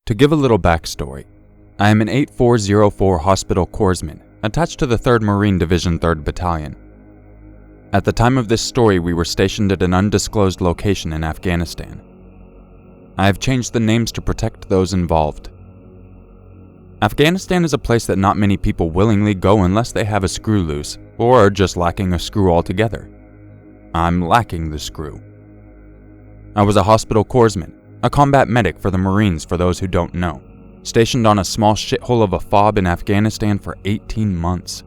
To give a little backstory, I am an 8404 Hospital Corpsman attached to the 3rd Marine Division 3rd Battalion. At the time of this story, we were stationed at an undisclosed location in Afghanistan. I have changed the names to protect those involved. Afghanistan is a place that not many people willingly go unless they have a screw loose, or are just lacking a screw altogether. I'm lacking the screw. I was a hospital corpsman, a combat medic for the Marines for those who don't know, stationed on a small shithole of a FOB in Afghanistan for 18 months.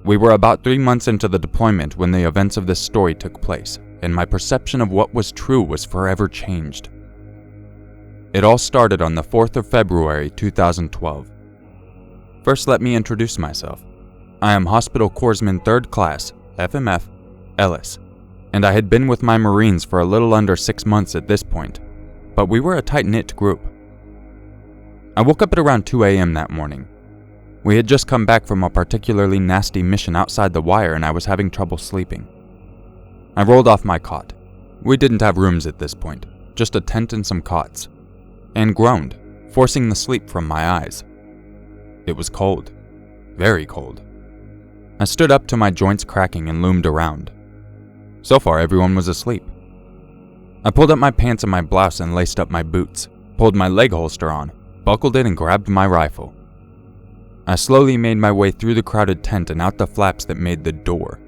We were about 3 months into the deployment when the events of this story took place, and my perception of what was true was forever changed. It all started on the 4th of February 2012. First, let me introduce myself. I am Hospital Corpsman 3rd Class, FMF, Ellis, and I had been with my Marines for a little under 6 months at this point, but we were a tight-knit group. I woke up at around 2 a.m. that morning. We had just come back from a particularly nasty mission outside the wire and I was having trouble sleeping. I rolled off my cot. We didn't have rooms at this point, just a tent and some cots, and groaned, forcing the sleep from my eyes. It was cold, very cold. I stood up to my joints cracking and loomed around. So far, everyone was asleep. I pulled up my pants and my blouse and laced up my boots, pulled my leg holster on, buckled it and grabbed my rifle. I slowly made my way through the crowded tent and out the flaps that made the door.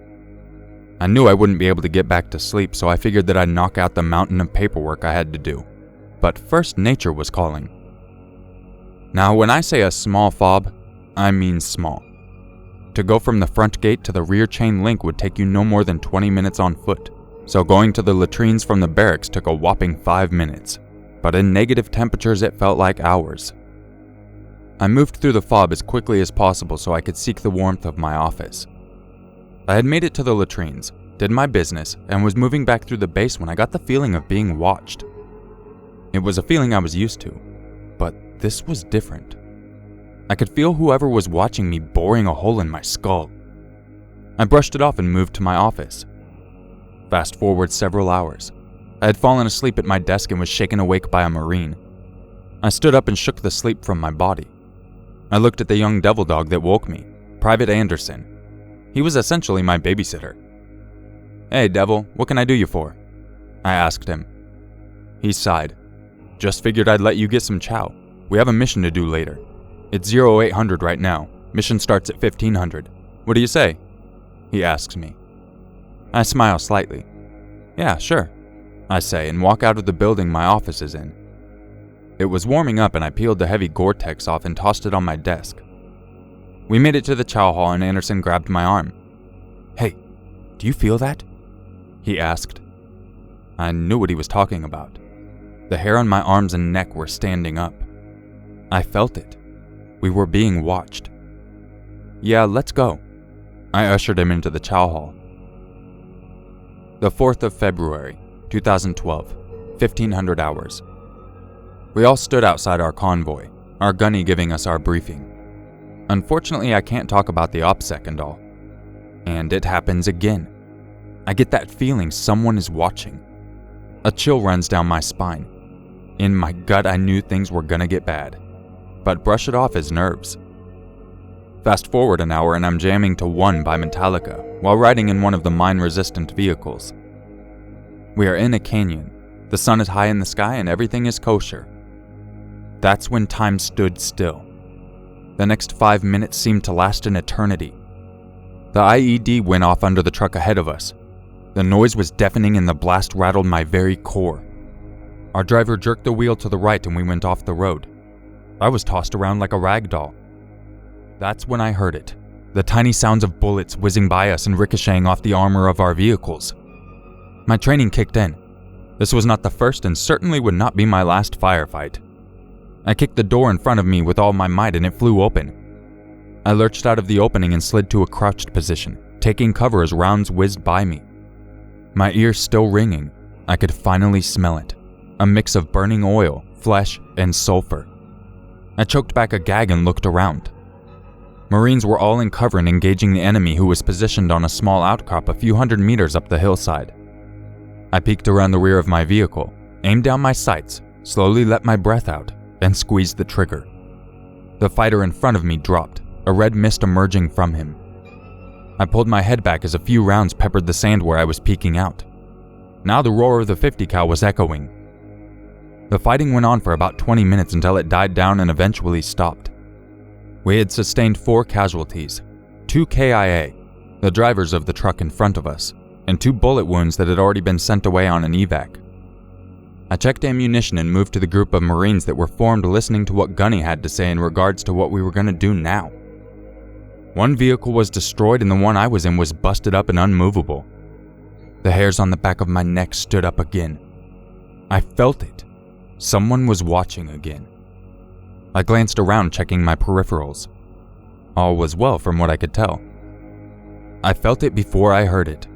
I knew I wouldn't be able to get back to sleep, so I figured that I'd knock out the mountain of paperwork I had to do. But first, nature was calling. Now, when I say a small FOB, I mean small. To go from the front gate to the rear chain link would take you no more than 20 minutes on foot, so going to the latrines from the barracks took a whopping 5 minutes, but in negative temperatures it felt like hours. I moved through the FOB as quickly as possible so I could seek the warmth of my office. I had made it to the latrines, did my business, and was moving back through the base when I got the feeling of being watched. It was a feeling I was used to, but this was different. I could feel whoever was watching me boring a hole in my skull. I brushed it off and moved to my office. Fast forward several hours. I had fallen asleep at my desk and was shaken awake by a Marine. I stood up and shook the sleep from my body. I looked at the young devil dog that woke me, Private Anderson. He was essentially my babysitter. "Hey, Devil, what can I do you for?" I asked him. He sighed. "Just figured I'd let you get some chow. We have a mission to do later. It's 0800 right now. Mission starts at 1500. What do you say?" He asks me. I smile slightly. "Yeah, sure," I say, and walk out of the building my office is in. It was warming up and I peeled the heavy Gore-Tex off and tossed it on my desk. We made it to the chow hall and Anderson grabbed my arm. "Hey, do you feel that?" he asked. I knew what he was talking about. The hair on my arms and neck were standing up. I felt it. We were being watched. "Yeah, let's go." I ushered him into the chow hall. The 4th of February, 2012, 1500 hours. We all stood outside our convoy, our gunny giving us our briefing. Unfortunately, I can't talk about the OPSEC and all. And it happens again. I get that feeling someone is watching. A chill runs down my spine. In my gut, I knew things were gonna get bad, but brush it off as nerves. Fast forward an hour and I'm jamming to One by Metallica while riding in one of the mine-resistant vehicles. We are in a canyon. The sun is high in the sky and everything is kosher. That's when time stood still. The next 5 minutes seemed to last an eternity. The IED went off under the truck ahead of us. The noise was deafening and the blast rattled my very core. Our driver jerked the wheel to the right and we went off the road. I was tossed around like a rag doll. That's when I heard it. The tiny sounds of bullets whizzing by us and ricocheting off the armor of our vehicles. My training kicked in. This was not the first and certainly would not be my last firefight. I kicked the door in front of me with all my might and it flew open. I lurched out of the opening and slid to a crouched position, taking cover as rounds whizzed by me. My ears still ringing, I could finally smell it. A mix of burning oil, flesh, and sulfur. I choked back a gag and looked around. Marines were all in cover and engaging the enemy who was positioned on a small outcrop a few hundred meters up the hillside. I peeked around the rear of my vehicle, aimed down my sights, slowly let my breath out, and squeezed the trigger. The fighter in front of me dropped, a red mist emerging from him. I pulled my head back as a few rounds peppered the sand where I was peeking out. Now the roar of the 50 cal was echoing. The fighting went on for about 20 minutes until it died down and eventually stopped. We had sustained 4 casualties, 2 KIA, the drivers of the truck in front of us, and 2 bullet wounds that had already been sent away on an evac. I checked ammunition and moved to the group of Marines that were formed listening to what Gunny had to say in regards to what we were going to do now. One vehicle was destroyed and the one I was in was busted up and unmovable. The hairs on the back of my neck stood up again. I felt it. Someone was watching again. I glanced around checking my peripherals. All was well from what I could tell. I felt it before I heard it.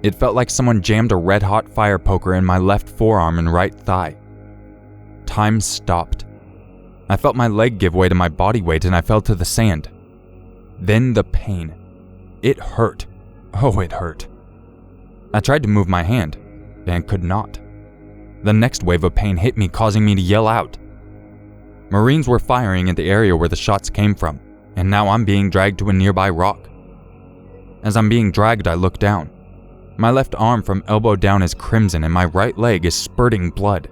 It felt like someone jammed a red-hot fire poker in my left forearm and right thigh. Time stopped. I felt my leg give way to my body weight and I fell to the sand. Then the pain. It hurt. Oh, it hurt. I tried to move my hand and could not. The next wave of pain hit me, causing me to yell out. Marines were firing in the area where the shots came from, and now I'm being dragged to a nearby rock. As I'm being dragged, I look down. My left arm from elbow down is crimson and my right leg is spurting blood.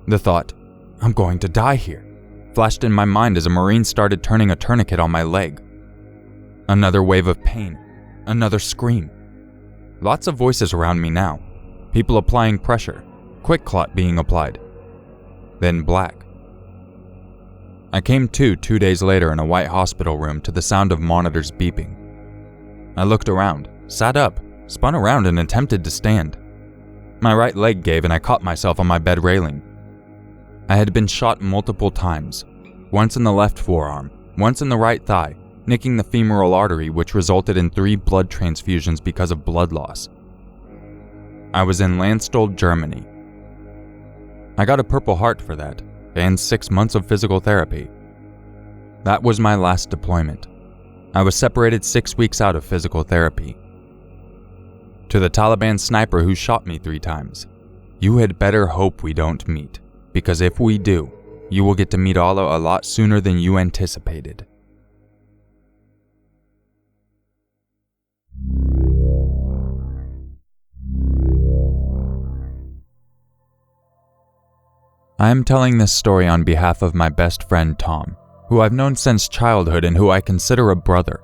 The thought, "I'm going to die here," flashed in my mind as a Marine started turning a tourniquet on my leg. Another wave of pain, another scream. Lots of voices around me now, people applying pressure, quick clot being applied. Then black. I came to 2 days later in a white hospital room to the sound of monitors beeping. I looked around, sat up, spun around and attempted to stand. My right leg gave and I caught myself on my bed railing. I had been shot multiple times, once in the left forearm, once in the right thigh, nicking the femoral artery, which resulted in 3 blood transfusions because of blood loss. I was in Landstuhl, Germany. I got a Purple Heart for that, and 6 months of physical therapy. That was my last deployment. I was separated 6 weeks out of physical therapy. To the Taliban sniper who shot me 3 times, you had better hope we don't meet, because if we do, you will get to meet Allah a lot sooner than you anticipated. I am telling this story on behalf of my best friend Tom, who I've known since childhood and who I consider a brother.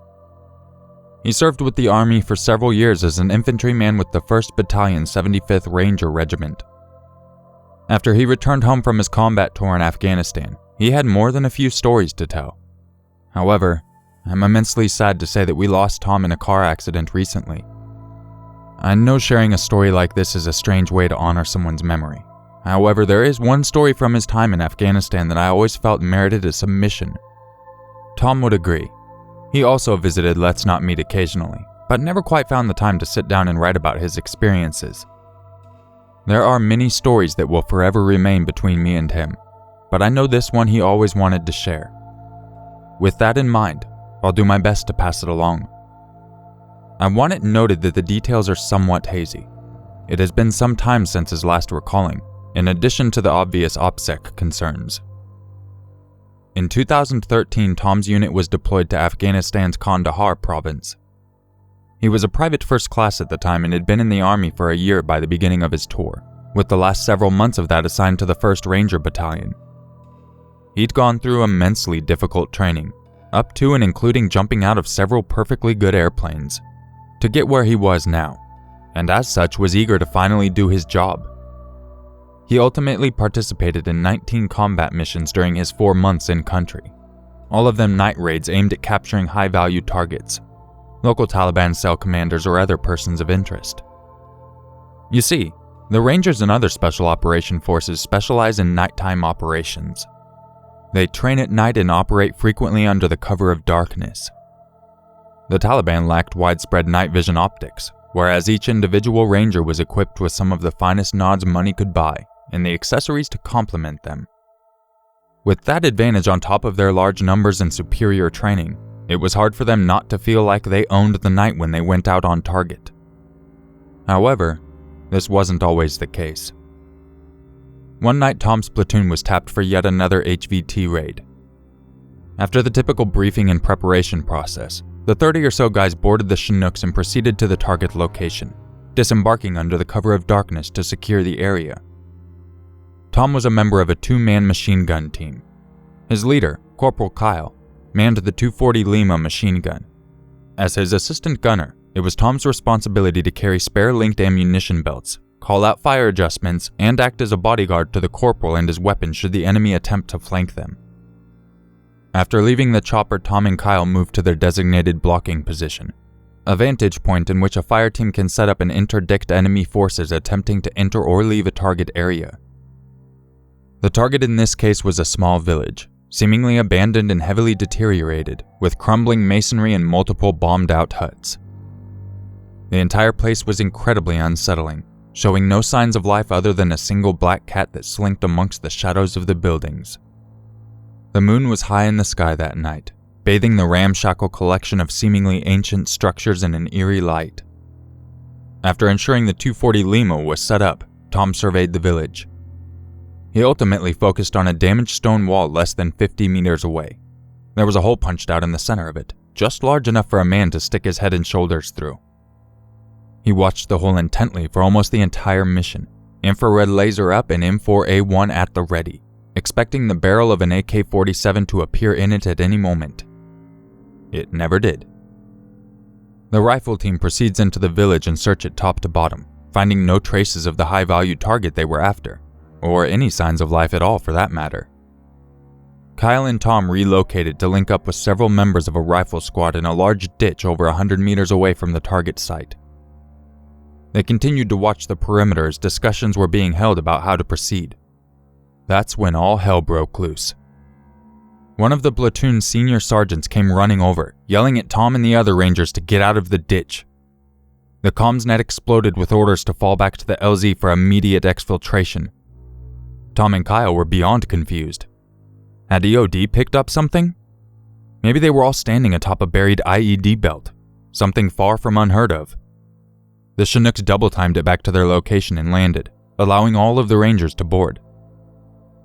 He served with the Army for several years as an infantryman with the 1st Battalion 75th Ranger Regiment. After he returned home from his combat tour in Afghanistan, he had more than a few stories to tell. However, I'm immensely sad to say that we lost Tom in a car accident recently. I know sharing a story like this is a strange way to honor someone's memory. However, there is one story from his time in Afghanistan that I always felt merited a submission. Tom would agree. He also visited Let's Not Meet occasionally, but never quite found the time to sit down and write about his experiences. There are many stories that will forever remain between me and him, but I know this one he always wanted to share. With that in mind, I'll do my best to pass it along. I want it noted that the details are somewhat hazy. It has been some time since his last recalling, in addition to the obvious OPSEC concerns. In 2013, Tom's unit was deployed to Afghanistan's Kandahar province. He was a private first class at the time and had been in the Army for a year by the beginning of his tour, with the last several months of that assigned to the 1st Ranger Battalion. He'd gone through immensely difficult training, up to and including jumping out of several perfectly good airplanes, to get where he was now, and as such was eager to finally do his job. He ultimately participated in 19 combat missions during his 4 months in country, all of them night raids aimed at capturing high-value targets, local Taliban cell commanders or other persons of interest. You see, the Rangers and other special operation forces specialize in nighttime operations. They train at night and operate frequently under the cover of darkness. The Taliban lacked widespread night vision optics, whereas each individual Ranger was equipped with some of the finest nods money could buy, and the accessories to complement them. With that advantage on top of their large numbers and superior training, it was hard for them not to feel like they owned the night when they went out on target. However, this wasn't always the case. one night Tom's platoon was tapped for yet another HVT raid. After the typical briefing and preparation process, the 30 or so guys boarded the Chinooks and proceeded to the target location, disembarking under the cover of darkness to secure the area. Tom was a member of a 2-man machine gun team. His leader, Corporal Kyle, manned the 240 Lima machine gun. As his assistant gunner, it was Tom's responsibility to carry spare linked ammunition belts, call out fire adjustments, and act as a bodyguard to the corporal and his weapon should the enemy attempt to flank them. After leaving the chopper, Tom and Kyle moved to their designated blocking position, a vantage point in which a fire team can set up and interdict enemy forces attempting to enter or leave a target area. The target in this case was a small village, seemingly abandoned and heavily deteriorated, with crumbling masonry and multiple bombed-out huts. The entire place was incredibly unsettling, showing no signs of life other than a single black cat that slinked amongst the shadows of the buildings. The moon was high in the sky that night, bathing the ramshackle collection of seemingly ancient structures in an eerie light. After ensuring the 240 Lima was set up, Tom surveyed the village. He ultimately focused on a damaged stone wall less than 50 meters away. There was a hole punched out in the center of it, just large enough for a man to stick his head and shoulders through. He watched the hole intently for almost the entire mission, infrared laser up and M4A1 at the ready, expecting the barrel of an AK-47 to appear in it at any moment. It never did. The rifle team proceeds into the village and search it top to bottom, finding no traces of the high-value target they were after, or any signs of life at all for that matter. Kyle and Tom relocated to link up with several members of a rifle squad in a large ditch over 100 meters away from the target site. They continued to watch the perimeter as discussions were being held about how to proceed. That's when all hell broke loose. One of the platoon's senior sergeants came running over, yelling at Tom and the other rangers to get out of the ditch. The comms net exploded with orders to fall back to the LZ for immediate exfiltration. Tom and Kyle were beyond confused. Had EOD picked up something? Maybe they were all standing atop a buried IED belt, something far from unheard of. The Chinooks double-timed it back to their location and landed, allowing all of the rangers to board.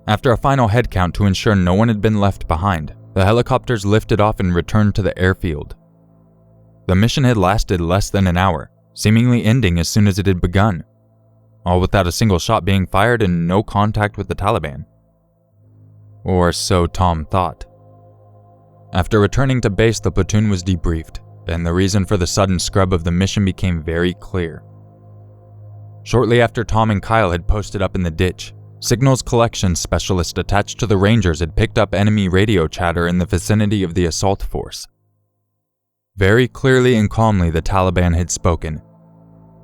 After a final head count to ensure no one had been left behind, the helicopters lifted off and returned to the airfield. The mission had lasted less than an hour, seemingly ending as soon as it had begun, all without a single shot being fired and no contact with the Taliban. Or so Tom thought. After returning to base, the platoon was debriefed, and the reason for the sudden scrub of the mission became very clear. Shortly after Tom and Kyle had posted up in the ditch, signals collection specialists attached to the Rangers had picked up enemy radio chatter in the vicinity of the assault force. Very clearly and calmly, the Taliban had spoken.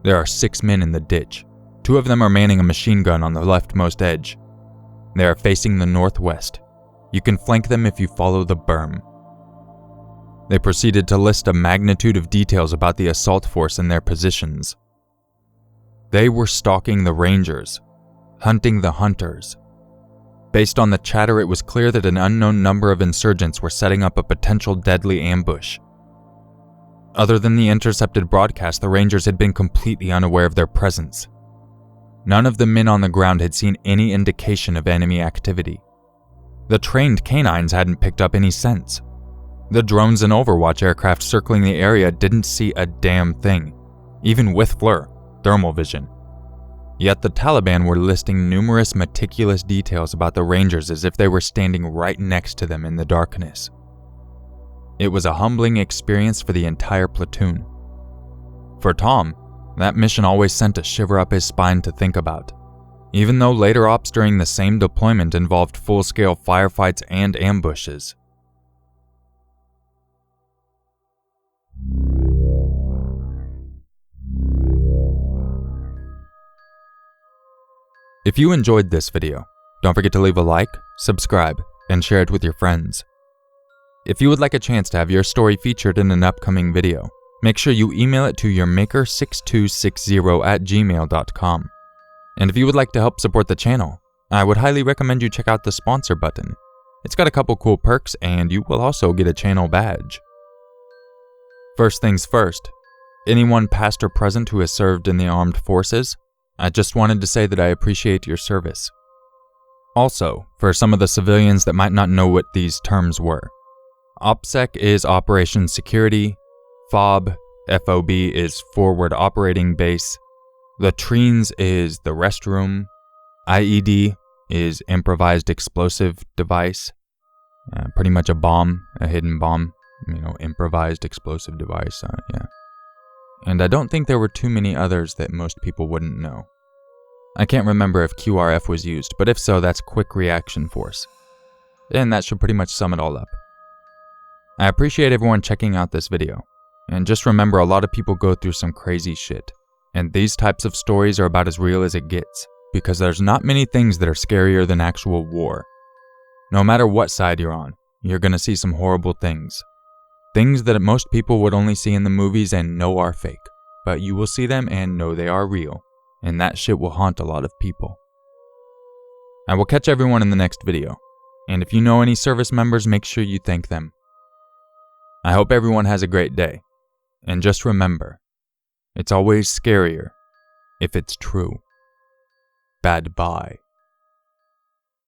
There are 6 men in the ditch. 2 of them are manning a machine gun on the leftmost edge. They are facing the northwest. You can flank them if you follow the berm. They proceeded to list a magnitude of details about the assault force and their positions. They were stalking the Rangers, hunting the hunters. Based on the chatter, it was clear that an unknown number of insurgents were setting up a potential deadly ambush. Other than the intercepted broadcast, the Rangers had been completely unaware of their presence. None of the men on the ground had seen any indication of enemy activity. The trained canines hadn't picked up any sense. The drones and Overwatch aircraft circling the area didn't see a damn thing, even with FLIR, thermal vision. Yet the Taliban were listing numerous meticulous details about the Rangers as if they were standing right next to them in the darkness. It was a humbling experience for the entire platoon. For Tom, that mission always sent a shiver up his spine to think about, even though later ops during the same deployment involved full-scale firefights and ambushes. If you enjoyed this video, don't forget to leave a like, subscribe, and share it with your friends. If you would like a chance to have your story featured in an upcoming video, make sure you email it to urmaker6260@gmail.com. And if you would like to help support the channel, I would highly recommend you check out the sponsor button. It's got a couple cool perks, and you will also get a channel badge. First things first, anyone past or present who has served in the armed forces, I just wanted to say that I appreciate your service. Also, for some of the civilians that might not know what these terms were, OPSEC is Operation Security, FOB, FOB is Forward Operating Base, latrines is the restroom, IED is Improvised Explosive Device, pretty much a bomb, a hidden bomb, improvised explosive device, yeah. And I don't think there were too many others that most people wouldn't know. I can't remember if QRF was used, but if so, that's Quick Reaction Force. And that should pretty much sum it all up. I appreciate everyone checking out this video, and just remember a lot of people go through some crazy shit, and these types of stories are about as real as it gets, because there's not many things that are scarier than actual war. No matter what side you're on, you're gonna see some horrible things. Things that most people would only see in the movies and know are fake, but you will see them and know they are real, and that shit will haunt a lot of people. I will catch everyone in the next video, and if you know any service members, make sure you thank them. I hope everyone has a great day, and just remember, it's always scarier if it's true. Bad bye.